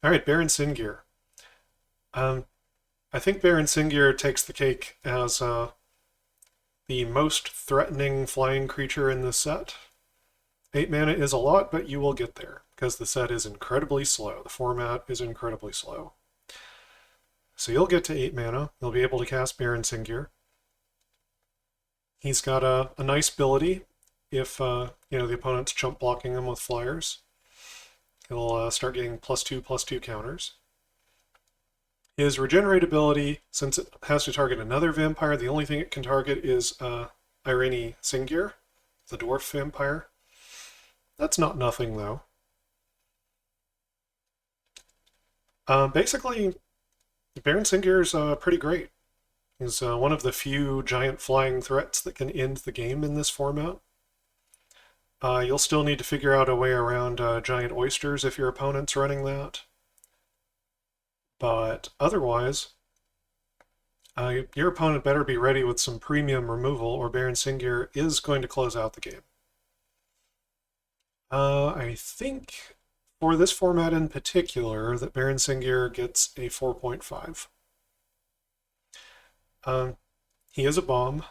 All right, Baron Singir. Um, I think Baron Singir takes the cake as the most threatening flying creature in this set. 8 mana is a lot, but you will get there because the set is incredibly slow. The format is incredibly slow. So you'll get to 8 mana. You'll be able to cast Baron Singir. He's got a nice ability if the opponent's chump blocking him with flyers. He'll start getting +2/+2 counters. His regenerate ability, since it has to target another vampire, the only thing it can target is Irene Singir, the dwarf vampire. That's not nothing, though. Basically, Baron Singir is pretty great. He's one of the few giant flying threats that can end the game in this format. You'll still need to figure out a way around giant oysters if your opponent's running that. But otherwise, your opponent better be ready with some premium removal or Baron Singir is going to close out the game. I think for this format in particular that Baron Singir gets a 4.5. He is a bomb.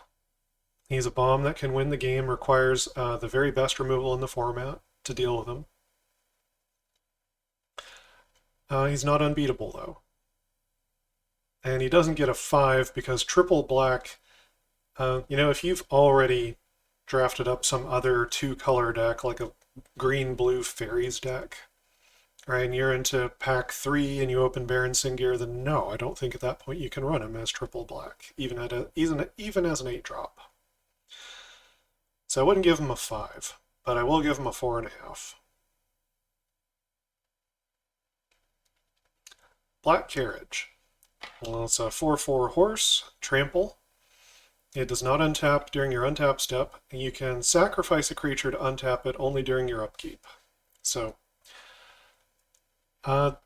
He's a bomb that can win the game, requires the very best removal in the format to deal with him. He's not unbeatable, though. And he doesn't get a 5 because triple black, if you've already drafted up some other two-color deck, like a green-blue fairies deck, right, and you're into pack 3 and you open Baron Singir, then no, I don't think at that point you can run him as triple black, even as an 8-drop. So I wouldn't give him a 5, but I will give him a 4.5. Black Carriage. Well, it's a 4/4 horse, trample. It does not untap during your untap step, and you can sacrifice a creature to untap it only during your upkeep. So, it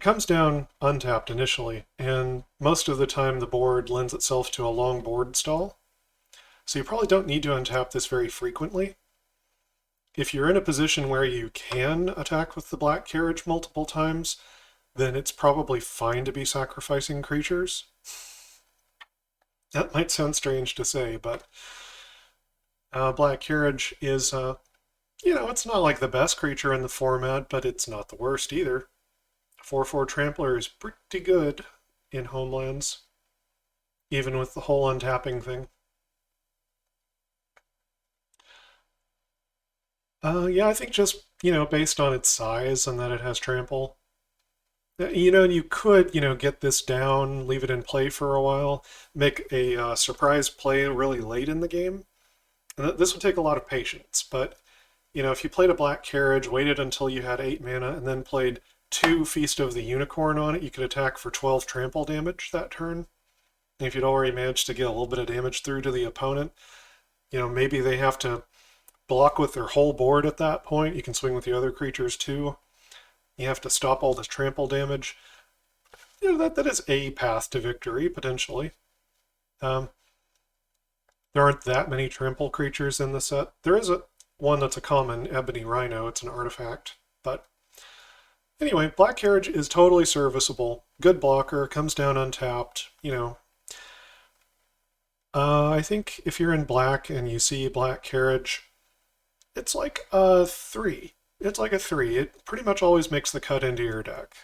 comes down untapped initially, and most of the time the board lends itself to a long board stall. So you probably don't need to untap this very frequently. If you're in a position where you can attack with the Black Carriage multiple times, then it's probably fine to be sacrificing creatures. That might sound strange to say, but Black Carriage is, it's not like the best creature in the format, but it's not the worst either. 4/4 Trampler is pretty good in Homelands, even with the whole untapping thing. Yeah, I think just, based on its size and that it has trample. You could, get this down, leave it in play for a while, make a surprise play really late in the game. And this would take a lot of patience, but, if you played a Black Carriage, waited until you had 8 mana, and then played 2 Feast of the Unicorn on it, you could attack for 12 trample damage that turn. And if you'd already managed to get a little bit of damage through to the opponent, maybe they have to block with their whole board at that point. You can swing with the other creatures too. You have to stop all this trample damage. That is a path to victory, potentially. There aren't that many trample creatures in the set. There is one that's a common, Ebony Rhino. It's an artifact. But anyway, Black Carriage is totally serviceable. Good blocker, comes down untapped, I think if you're in black and you see Black Carriage, it's like a 3. It's like a 3. It pretty much always makes the cut into your deck.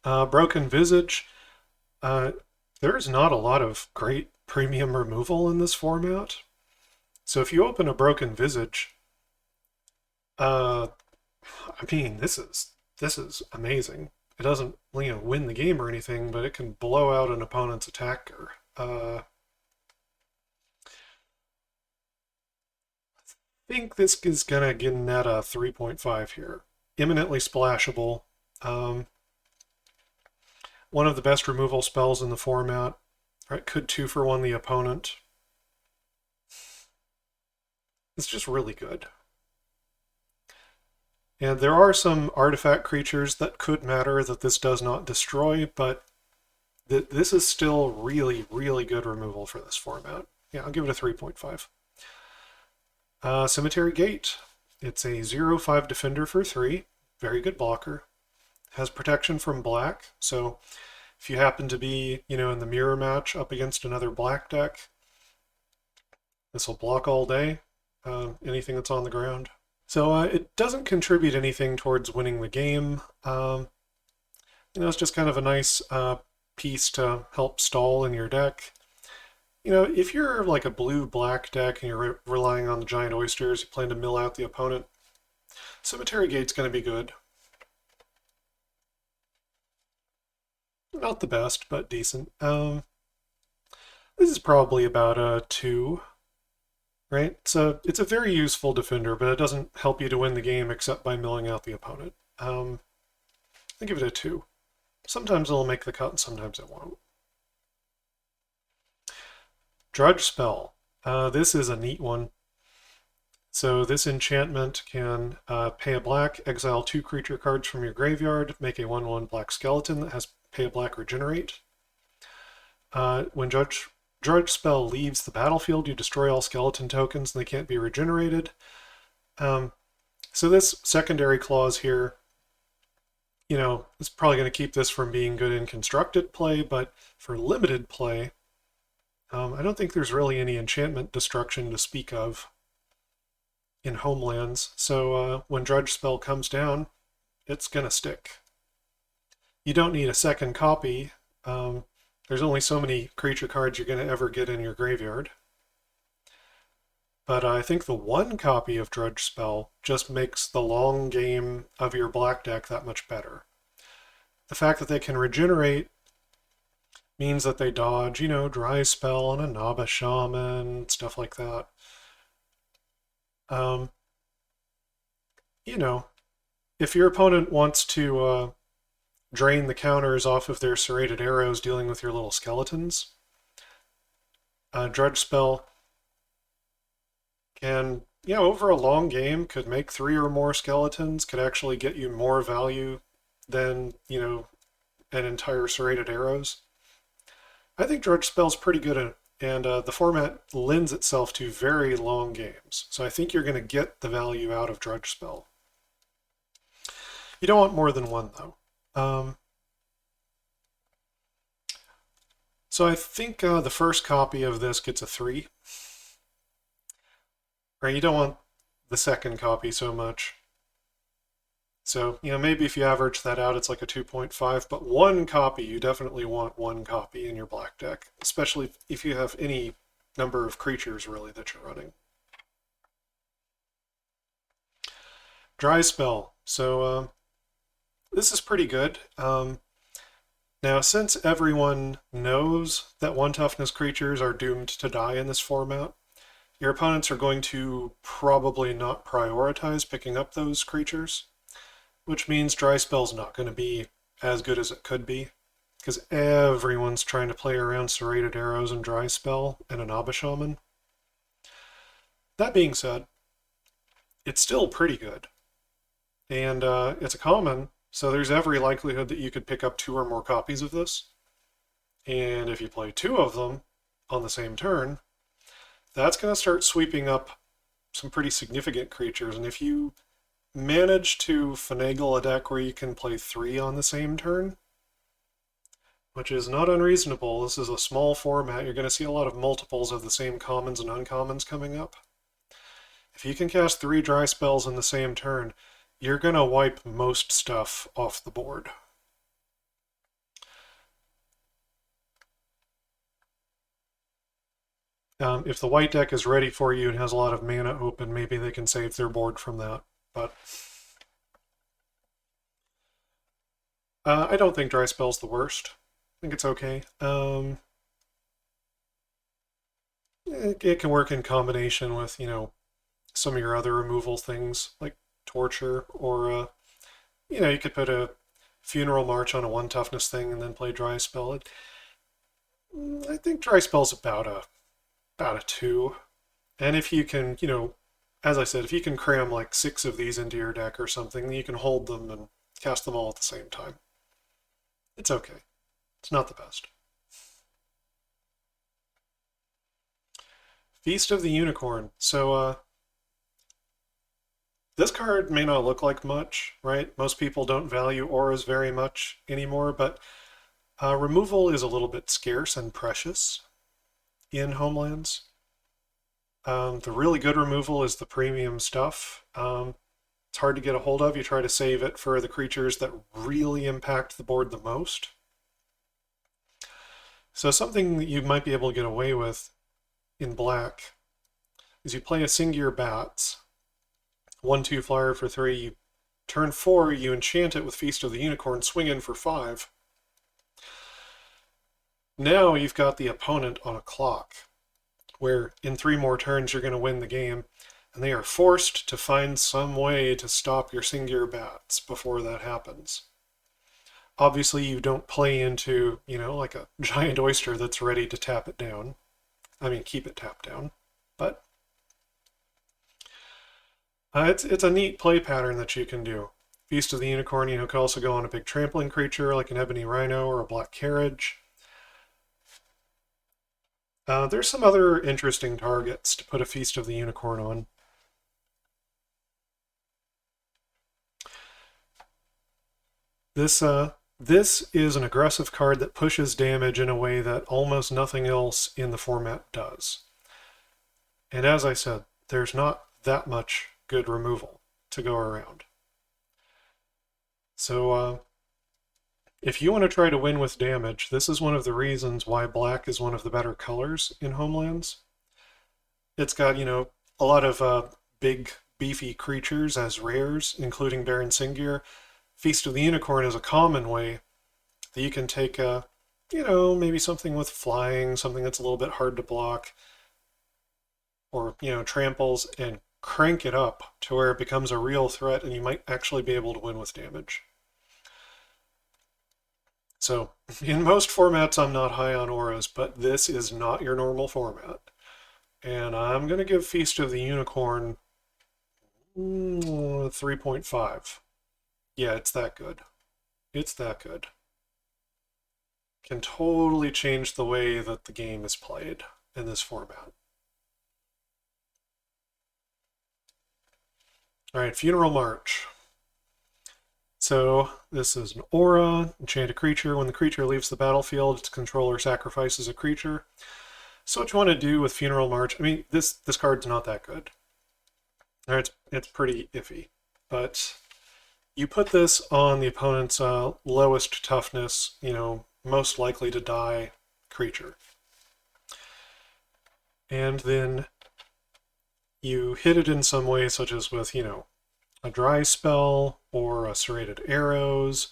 Broken Visage. There's not a lot of great premium removal in this format. So if you open a Broken Visage, this is amazing. It doesn't, win the game or anything, but it can blow out an opponent's attacker. I think this is gonna get at a 3.5 here. Imminently splashable. One of the best removal spells in the format. Right, could 2-for-1 the opponent. It's just really good. And there are some artifact creatures that could matter that this does not destroy, but this is still really, really good removal for this format. Yeah, I'll give it a 3.5. Cemetery Gate. It's a 0/5 defender for 3, very good blocker. Has protection from black, so if you happen to be, in the mirror match up against another black deck, this will block all day, anything that's on the ground. So it doesn't contribute anything towards winning the game. It's just kind of a nice piece to help stall in your deck. If you're like a blue-black deck and you're relying on the giant oysters, you plan to mill out the opponent, Cemetery Gate's going to be good. Not the best, but decent. This is probably about a 2, right? So it's a very useful defender, but it doesn't help you to win the game except by milling out the opponent. I give it a 2. Sometimes it'll make the cut and sometimes it won't. Drudge Spell. This is a neat one. So this enchantment can pay a black, exile 2 creature cards from your graveyard, make a 1/1 black skeleton that has pay a black regenerate. When Drudge Spell leaves the battlefield, you destroy all skeleton tokens and they can't be regenerated. So this secondary clause here, it's probably going to keep this from being good in constructed play, but for limited play, I don't think there's really any enchantment destruction to speak of in Homelands. So when Drudge Spell comes down, it's going to stick. You don't need a second copy. There's only so many creature cards you're going to ever get in your graveyard. But I think the 1 copy of Drudge Spell just makes the long game of your black deck that much better. The fact that they can regenerate means that they dodge, Dry Spell and a Naba Shaman, stuff like that. If your opponent wants to drain the counters off of their serrated arrows dealing with your little skeletons, Drudge Spell can, over a long game, could make 3 or more skeletons, could actually get you more value than, an entire serrated arrows. I think Drudge Spell's pretty good, and the format lends itself to very long games. So I think you're going to get the value out of Drudge Spell. You don't want more than 1, though. So I think the first copy of this gets a 3. Right, you don't want the second copy so much. So, maybe if you average that out, it's like a 2.5, but 1 copy, you definitely want 1 copy in your black deck, especially if you have any number of creatures, really, that you're running. Dry Spell. So, this is pretty good. Now, since everyone knows that 1 toughness creatures are doomed to die in this format, your opponents are going to probably not prioritize picking up those creatures, which means Dry Spell's not going to be as good as it could be, because everyone's trying to play around Serrated Arrows and Dry Spell and a Naba Shaman. That being said, it's still pretty good. And it's a common, so there's every likelihood that you could pick up 2 or more copies of this. And if you play 2 of them on the same turn, that's going to start sweeping up some pretty significant creatures. And if you manage to finagle a deck where you can play 3 on the same turn, which is not unreasonable. This is a small format. You're going to see a lot of multiples of the same commons and uncommons coming up. If you can cast 3 Dry Spells in the same turn, you're going to wipe most stuff off the board. If the white deck is ready for you and has a lot of mana open, maybe they can save their board from that. But I don't think Dry Spell's the worst. I think it's okay. It can work in combination with, some of your other removal things, like Torture, or, you could put a Funeral March on a 1 toughness thing and then play Dry Spell. I think Dry Spell's about a 2. And if you can, as I said, if you can cram like 6 of these into your deck or something, then you can hold them and cast them all at the same time. It's okay. It's not the best. Feast of the Unicorn. So, This card may not look like much, right? Most people don't value auras very much anymore, but removal is a little bit scarce and precious in Homelands. The really good removal is the premium stuff. It's hard to get a hold of. You try to save it for the creatures that really impact the board the most. So something that you might be able to get away with in black is you play a Singear Bats, 1/2 flyer for 3. You turn 4, you enchant it with Feast of the Unicorn, swing in for 5. Now you've got the opponent on a clock, where in 3 more turns you're going to win the game, and they are forced to find some way to stop your Singear Bats before that happens. Obviously, you don't play into, like a giant oyster that's ready to tap it down. I mean, keep it tapped down. But it's a neat play pattern that you can do. Feast of the Unicorn, could also go on a big trampling creature like an Ebony Rhino or a Black Carriage. There's some other interesting targets to put a Feast of the Unicorn on. This is an aggressive card that pushes damage in a way that almost nothing else in the format does. And as I said, there's not that much good removal to go around. So if you want to try to win with damage, this is one of the reasons why black is one of the better colors in Homelands. It's got, a lot of big, beefy creatures as rares, including Baron Singear. Feast of the Unicorn is a common way that you can take, maybe something with flying, something that's a little bit hard to block, or, tramples, and crank it up to where it becomes a real threat and you might actually be able to win with damage. So, in most formats, I'm not high on auras, but this is not your normal format. And I'm going to give Feast of the Unicorn 3.5. Yeah, it's that good. It's that good. Can totally change the way that the game is played in this format. All right, Funeral March. So this is an aura, enchant a creature. When the creature leaves the battlefield, its controller sacrifices a creature. So what you want to do with Funeral March, I mean, this card's not that good. All right, it's pretty iffy, but you put this on the opponent's lowest toughness, most likely to die creature. And then you hit it in some way, such as with, a dry spell or a serrated arrows,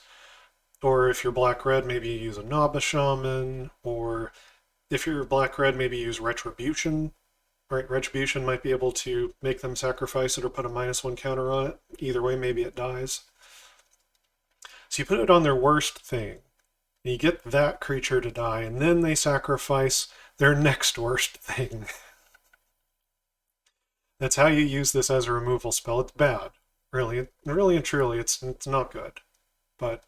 or if you're black-red, maybe you use a Naba Shaman, or if you're black-red, maybe use Retribution. Right, Retribution might be able to make them sacrifice it or put a -1 counter on it. Either way, maybe it dies. So you put it on their worst thing, and you get that creature to die, and then they sacrifice their next worst thing. That's how you use this as a removal spell. It's bad. Really and truly, it's not good. But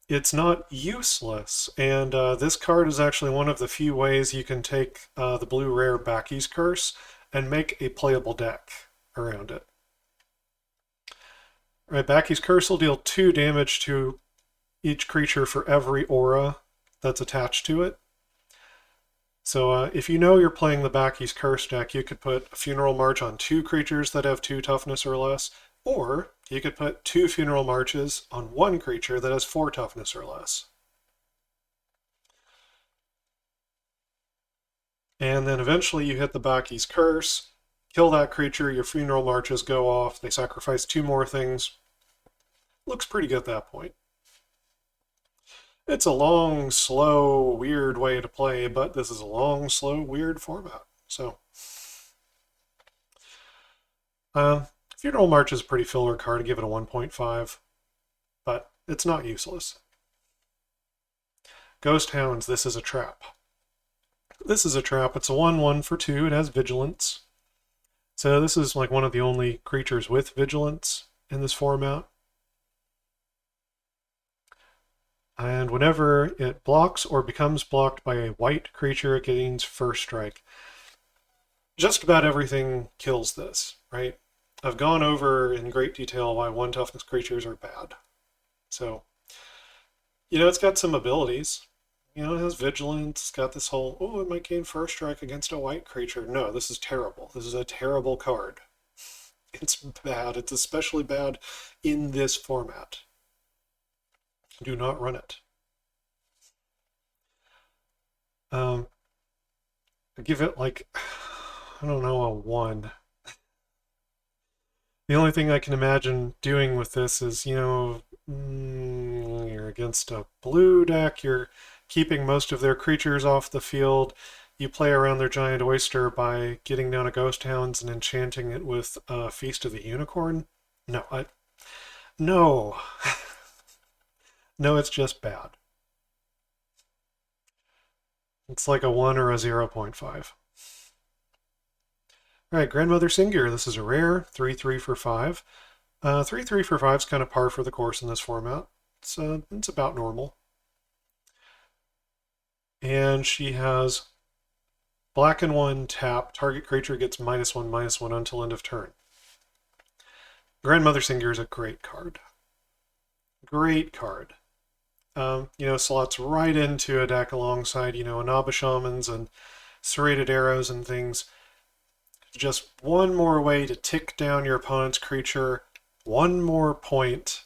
it's not useless, and this card is actually one of the few ways you can take the blue rare Baki's Curse and make a playable deck around it. Right, Baki's Curse will deal 2 damage to each creature for every aura that's attached to it. So if you know you're playing the Baki's Curse deck, you could put a Funeral March on 2 creatures that have 2 toughness or less, or you could put 2 Funeral Marches on 1 creature that has 4 toughness or less. And then eventually you hit the Baki's Curse, kill that creature, your Funeral Marches go off, they sacrifice 2 more things. Looks pretty good at that point. It's a long, slow, weird way to play, but this is a long, slow, weird format. So, Funeral March is a pretty filler card. I give it a 1.5, but it's not useless. Ghost Hounds, this is a trap. This is a trap. It's a 1/1 for 2. It has Vigilance. So this is like one of the only creatures with Vigilance in this format. And whenever it blocks or becomes blocked by a white creature, it gains first strike. Just about everything kills this, right? I've gone over in great detail why 1 toughness creatures are bad. So, it's got some abilities. It has vigilance, it's got this whole, oh, it might gain first strike against a white creature. No, this is terrible. This is a terrible card. It's bad. It's especially bad in this format. Do not run it. I give it like, I don't know, a 1. The only thing I can imagine doing with this is, you're against a blue deck, you're keeping most of their creatures off the field, you play around their giant oyster by getting down a Ghost Hounds and enchanting it with Feast of the Unicorn. No, no. No, it's just bad. It's like a 1 or a 0.5. Alright, Grandmother Singular. This is a rare, 3/3 for 5. 3/3 for 5 is kind of par for the course in this format. It's about normal. And she has black and 1 tap. Target creature gets -1/-1 until end of turn. Grandmother Singular is a great card. Great card. Slots right into a deck alongside, Anaba Shamans and Serrated Arrows and things. Just one more way to tick down your opponent's creature, one more point,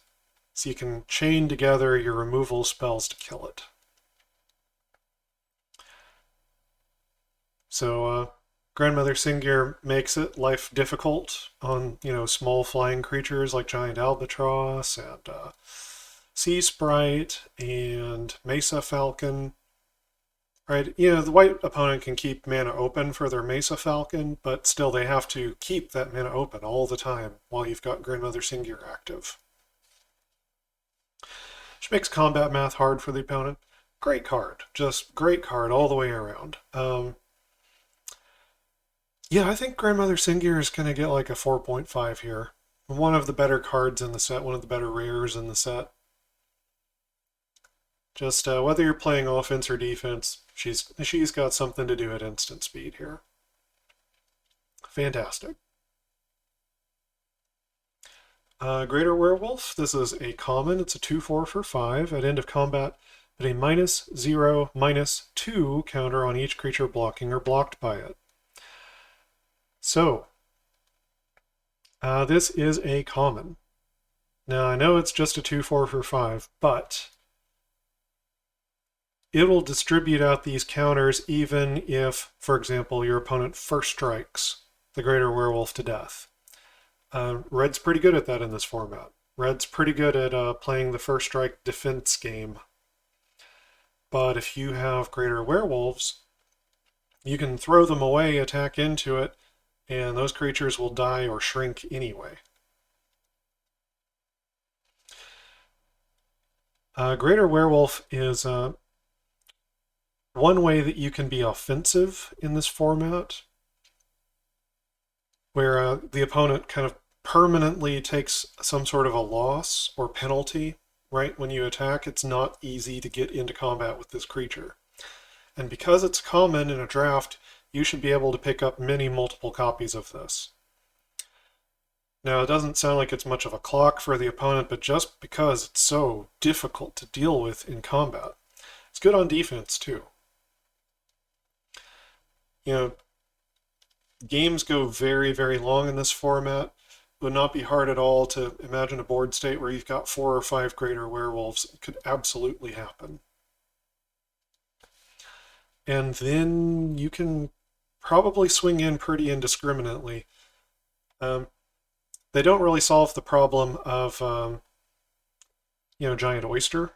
so you can chain together your removal spells to kill it. So, Grandmother Singular makes it life difficult on, small flying creatures like Giant Albatross and Sea Sprite and Mesa Falcon. Right, the white opponent can keep mana open for their Mesa Falcon, but still they have to keep that mana open all the time while you've got Grandmother Singular active. Which makes combat math hard for the opponent. Great card, just great card all the way around. Yeah, I think Grandmother Singular is going to get like a 4.5 here. One of the better cards in the set, one of the better rares in the set. Just whether you're playing offense or defense, she's got something to do at instant speed here. Fantastic. Greater Werewolf. This is a common. It's a 2/4 for 5. At end of combat, put a -0/-2 counter on each creature blocking or blocked by it. So, this is a common. Now, I know it's just a 2/4 for 5, but it will distribute out these counters even if, for example, your opponent first strikes the Greater Werewolf to death. Red's pretty good at that in this format. Red's pretty good at playing the first strike defense game. But if you have Greater Werewolves, you can throw them away, attack into it, and those creatures will die or shrink anyway. Greater Werewolf is one way that you can be offensive in this format, where the opponent kind of permanently takes some sort of a loss or penalty, right? When you attack, it's not easy to get into combat with this creature. And because it's common in a draft, you should be able to pick up multiple copies of this. Now, it doesn't sound like it's much of a clock for the opponent, but just because it's so difficult to deal with in combat, it's good on defense too. Games go very, very long in this format. It would not be hard at all to imagine a board state where you've got 4 or 5 Greater Werewolves. It could absolutely happen. And then you can probably swing in pretty indiscriminately. They don't really solve the problem of, Giant Oyster,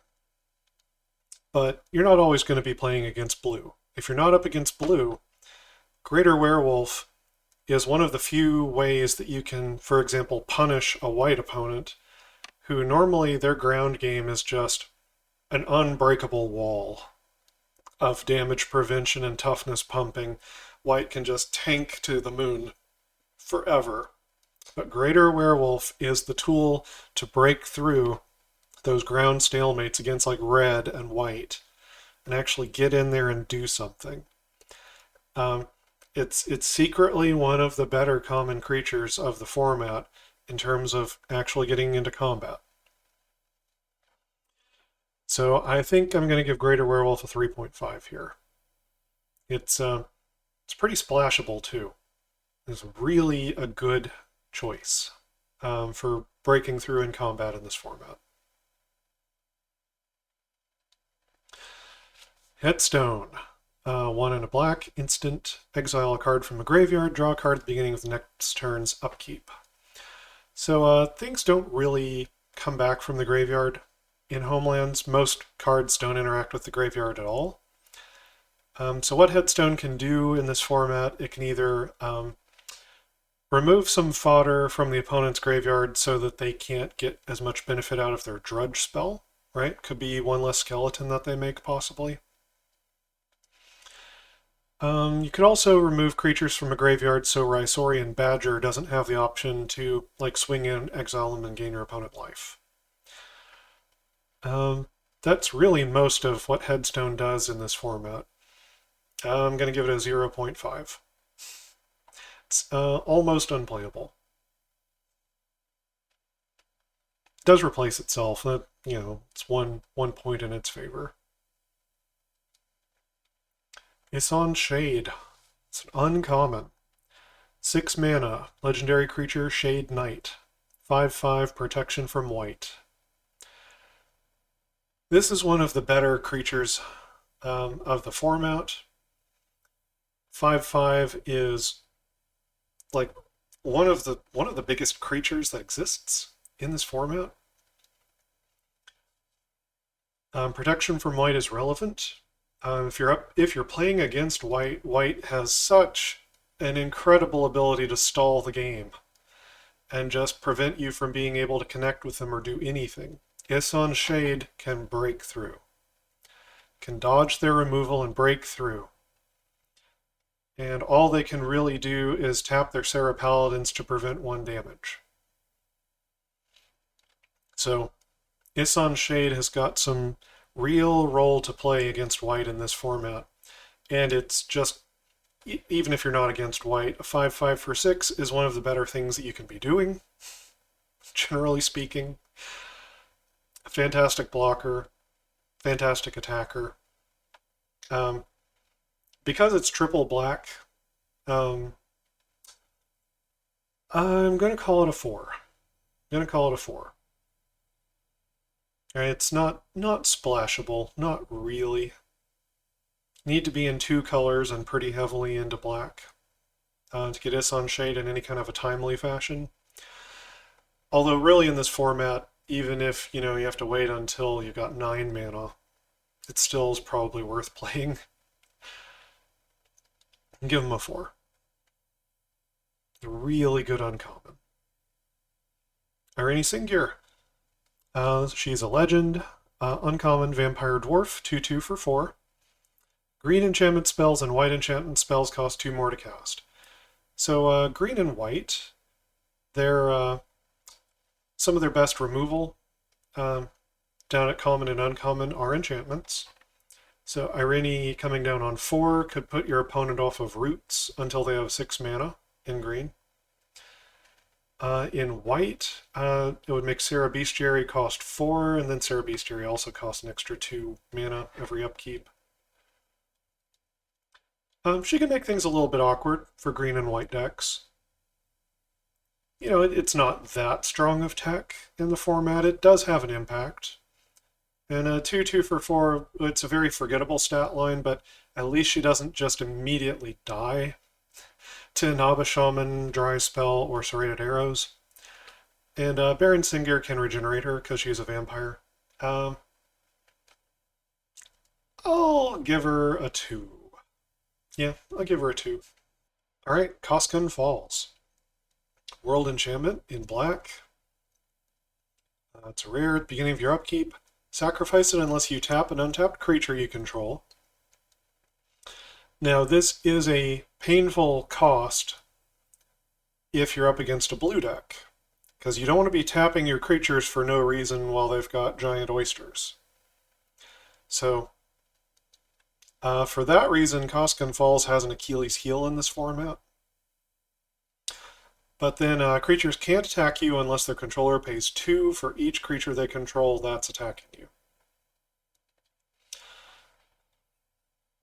but you're not always going to be playing against blue. If you're not up against blue, Greater Werewolf is one of the few ways that you can, for example, punish a white opponent who normally their ground game is just an unbreakable wall of damage prevention and toughness pumping. White can just tank to the moon forever. But Greater Werewolf is the tool to break through those ground stalemates against like red and white and actually get in there and do something. It's secretly one of the better common creatures of the format in terms of actually getting into combat. So I think I'm going to give Greater Werewolf a 3.5 here. It's pretty splashable too. It's really a good choice for breaking through in combat in this format. Headstone. 1 and a black, instant, exile a card from a graveyard, draw a card at the beginning of the next turn's upkeep. So things don't really come back from the graveyard in Homelands. Most cards don't interact with the graveyard at all. So what Headstone can do in this format, it can either remove some fodder from the opponent's graveyard so that they can't get as much benefit out of their Drudge spell, right? Could be one less skeleton that they make, possibly. You could also remove creatures from a graveyard so Rhysorian Badger doesn't have the option to like swing in, exile them, and gain your opponent life. That's really most of what Headstone does in this format. I'm going to give it a 0.5. It's almost unplayable. It does replace itself. That, you know, it's one point in its favor. Isan Shade. It's an uncommon. 6 mana, legendary creature, Shade Knight. 5/5 protection from white. This is one of the better creatures of the format. 5/5 is like one of the biggest creatures that exists in this format. Protection from white is relevant. If you're playing against white, white has such an incredible ability to stall the game and just prevent you from being able to connect with them or do anything. Isan Shade can break through, can dodge their removal and break through. And all they can really do is tap their Serra Paladins to prevent 1 damage. So Isan Shade has got some real role to play against white in this format. And it's just, even if you're not against white, a 5/5 for 6 is one of the better things that you can be doing, generally speaking. A fantastic blocker, fantastic attacker. Because it's triple black, I'm going to call it a 4. It's not splashable, not really. Need to be in 2 colors and pretty heavily into black to get Isan Shade in any kind of a timely fashion. Although really in this format, even if you have to wait until you've got 9 mana, it still is probably worth playing. Give him a 4. Really good uncommon. Irene Singyr. She's a legend. Uncommon vampire dwarf, 2/2 for 4. Green enchantment spells and white enchantment spells cost 2 more to cast. So green and white, they're some of their best removal down at common and uncommon are enchantments. So Irene coming down on 4 could put your opponent off of roots until they have 6 mana in green. In white, it would make Serra Bestiary cost 4, and then Serra Bestiary also costs an extra 2 mana every upkeep. She can make things a little bit awkward for green and white decks. It's not that strong of tech in the format. It does have an impact. And a 2/2 for 4, it's a very forgettable stat line, but at least she doesn't just immediately die to Naba Shaman, Dry Spell, or Serrated Arrows. And Baron Singyr can regenerate her because she's a vampire. I'll give her a 2. Yeah, I'll give her a 2. Alright, Koskin Falls. World Enchantment in black. It's a rare at the beginning of your upkeep. Sacrifice it unless you tap an untapped creature you control. Now, this is a painful cost if you're up against a blue deck, because you don't want to be tapping your creatures for no reason while they've got giant oysters. So, For that reason, Koskin Falls has an Achilles heel in this format. But then creatures can't attack you unless their controller pays 2 for each creature they control that's attacking you.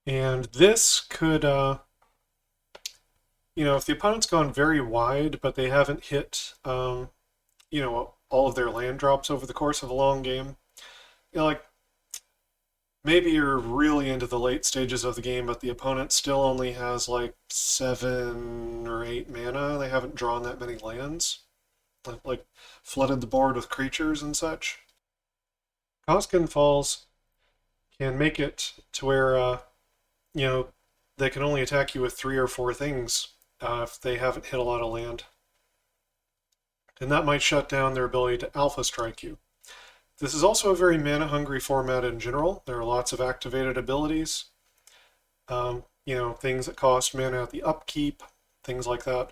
And this could, if the opponent's gone very wide, but they haven't hit, all of their land drops over the course of a long game, like maybe you're really into the late stages of the game, but the opponent still only has like 7 or 8 mana. They haven't drawn that many lands, like flooded the board with creatures and such. Koskin Falls can make it to where, they can only attack you with 3 or 4 things if they haven't hit a lot of land. And that might shut down their ability to alpha strike you. This is also a very mana-hungry format in general. There are lots of activated abilities. Things that cost mana at the upkeep, things like that.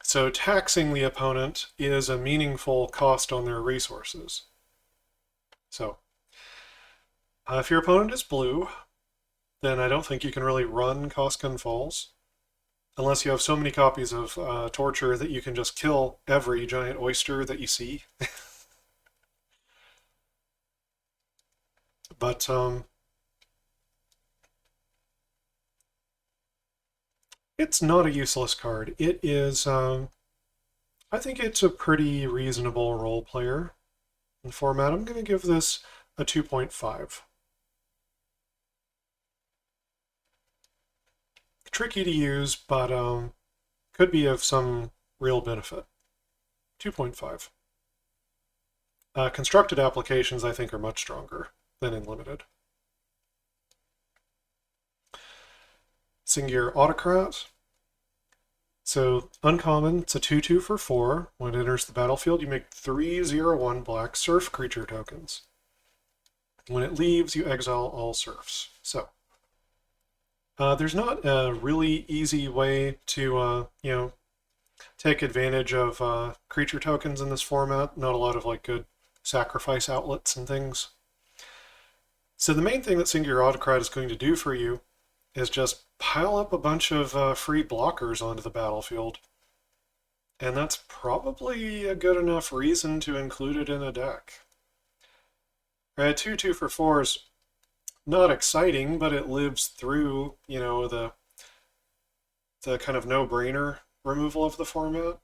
So taxing the opponent is a meaningful cost on their resources. So, if your opponent is blue, then I don't think you can really run Koskin Falls. Unless you have so many copies of Torture that you can just kill every giant oyster that you see. But it's not a useless card. It is, I think it's a pretty reasonable role player in format. I'm going to give this a 2.5. Tricky to use, but could be of some real benefit. 2.5. Constructed applications, I think, are much stronger than in limited. Singular Autocrat. So, uncommon, it's a 2/2 for 4. When it enters the battlefield, you make 3/0/1 black surf creature tokens. When it leaves, you exile all serfs. So, there's not a really easy way to, take advantage of creature tokens in this format. Not a lot of good sacrifice outlets and things. So the main thing that Singular Autocrat is going to do for you is just pile up a bunch of free blockers onto the battlefield. And that's probably a good enough reason to include it in a deck. Right, 2/2 for 4 is not exciting, but it lives through, the kind of no-brainer removal of the format.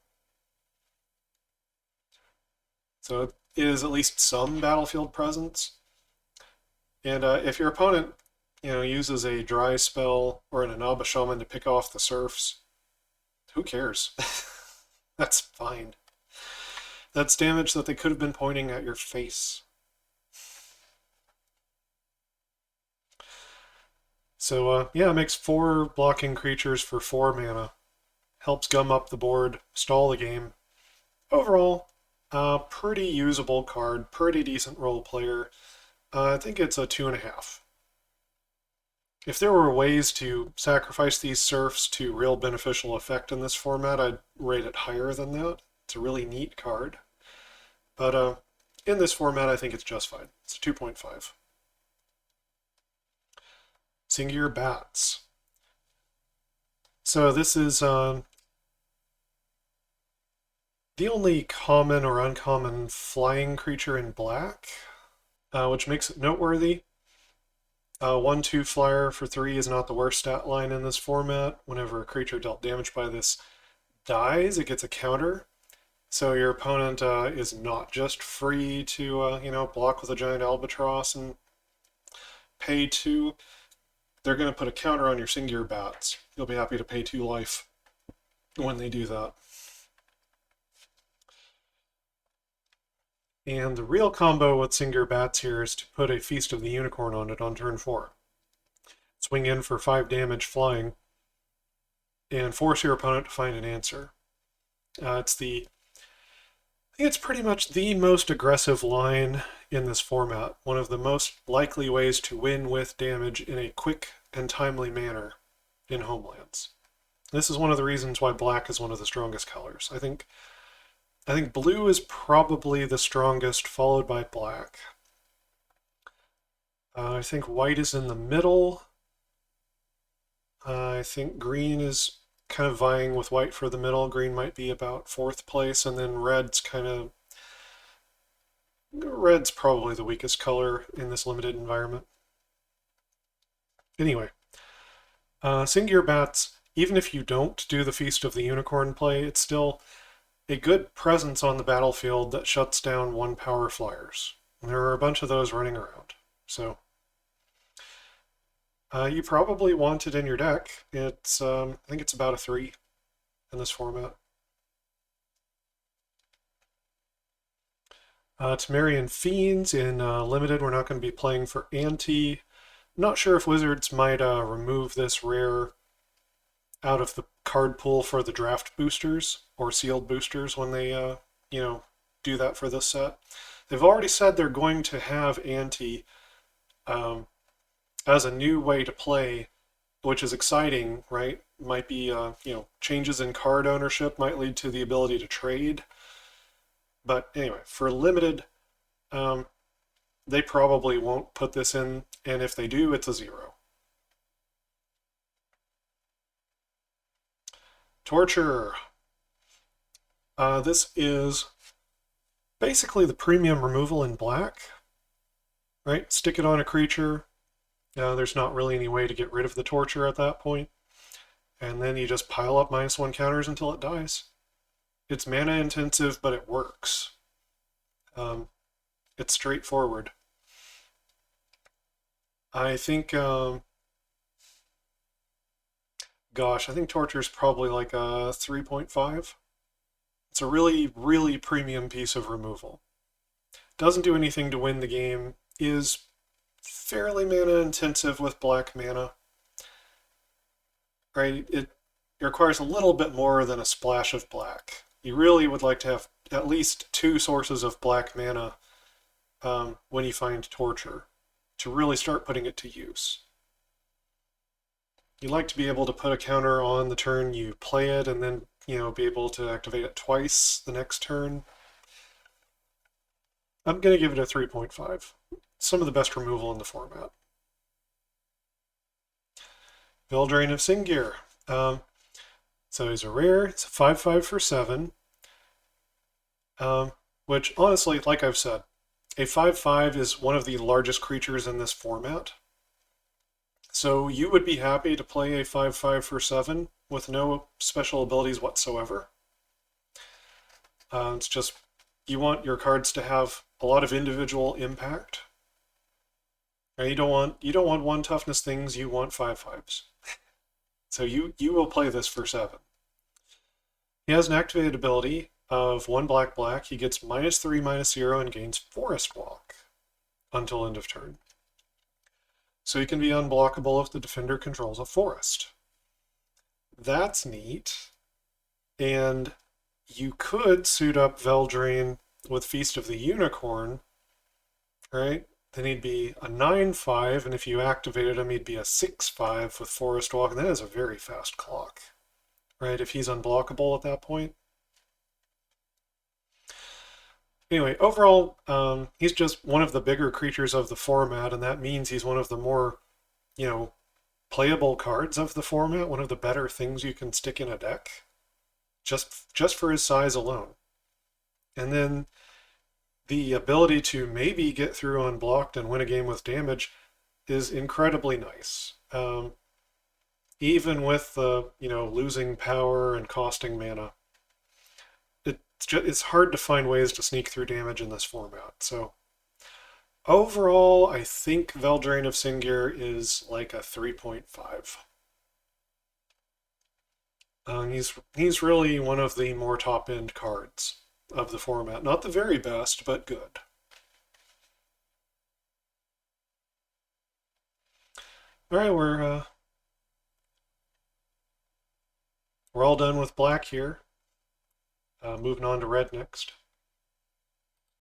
So it is at least some battlefield presence. And if your opponent, uses a dry spell or an Inaba Shaman to pick off the serfs, who cares? That's fine. That's damage that they could have been pointing at your face. So, it makes 4 blocking creatures for 4 mana. Helps gum up the board, stall the game. Overall, pretty usable card, pretty decent role player. I think it's a 2.5. If there were ways to sacrifice these serfs to real beneficial effect in this format, I'd rate it higher than that. It's a really neat card. But in this format, I think it's just fine. It's a 2.5. Singular Bats. So this is the only common or uncommon flying creature in black, which makes it noteworthy. 1/2 flyer for 3 is not the worst stat line in this format. Whenever a creature dealt damage by this dies, it gets a counter. So your opponent is not just free to, block with a giant albatross and pay 2. They're going to put a counter on your Singular Bats. You'll be happy to pay 2 life when they do that. And the real combo with Singular Bats here is to put a Feast of the Unicorn on it on turn 4. Swing in for 5 damage flying, and force your opponent to find an answer. I think it's pretty much the most aggressive line in this format. One of the most likely ways to win with damage in a quick and timely manner in Homelands. This is one of the reasons why black is one of the strongest colors. I think blue is probably the strongest, followed by black. I think white is in the middle. I think green is kind of vying with white for the middle. Green might be about fourth place, and then red's probably the weakest color in this limited environment. Anyway, Singir bats, even if you don't do the Feast of the Unicorn play, it's still a good presence on the battlefield that shuts down 1 power flyers. And there are a bunch of those running around. So you probably want it in your deck. It's I think it's about a 3 in this format. Temerian Fiends in Limited, we're not going to be playing for ante. Not sure if Wizards might remove this rare out of the card pool for the draft boosters or sealed boosters when they, do that for this set. They've already said they're going to have ante as a new way to play, which is exciting, right? Might be, changes in card ownership might lead to the ability to trade. But anyway, for limited, they probably won't put this in, and if they do, it's a 0. Torture. This is basically the premium removal in black, right? Stick it on a creature. There's not really any way to get rid of the torture at that point. And then you just pile up -1 counters until it dies. It's mana intensive, but it works. It's straightforward. I think, I think Torture is probably like a 3.5. It's a really, really premium piece of removal. Doesn't do anything to win the game, is fairly mana intensive with black mana. Right? It requires a little bit more than a splash of black. You really would like to have at least 2 sources of black mana when you find Torture to really start putting it to use. You like to be able to put a counter on the turn you play it and then, be able to activate it twice the next turn. I'm going to give it a 3.5. Some of the best removal in the format. Veldraine of Singir. So he's a rare. It's a 5/5 for 7. Which, honestly, like I've said, a 5/5 is one of the largest creatures in this format. So you would be happy to play a 5/5 for 7 with no special abilities whatsoever. It's just, you want your cards to have a lot of individual impact. And you don't want 1 toughness things, you want 5/5s. So you will play this for 7. He has an activated ability of 1 black. He gets -3/-0 and gains Forest Walk until end of turn. So he can be unblockable if the defender controls a forest. That's neat. And you could suit up Veldraine with Feast of the Unicorn, right? Then he'd be a 9/5, and if you activated him, he'd be a 6/5 with Forest Walk, and that is a very fast clock, right? If he's unblockable at that point. Anyway, overall, he's just one of the bigger creatures of the format, and that means he's one of the more, playable cards of the format, one of the better things you can stick in a deck, just for his size alone. And then the ability to maybe get through unblocked and win a game with damage is incredibly nice. Even with the, losing power and costing mana. It's hard to find ways to sneak through damage in this format. So overall, I think Veldraine of Singir is like a 3.5. He's really one of the more top-end cards of the format. Not the very best, but good. All right, we're all done with black here. Moving on to red next.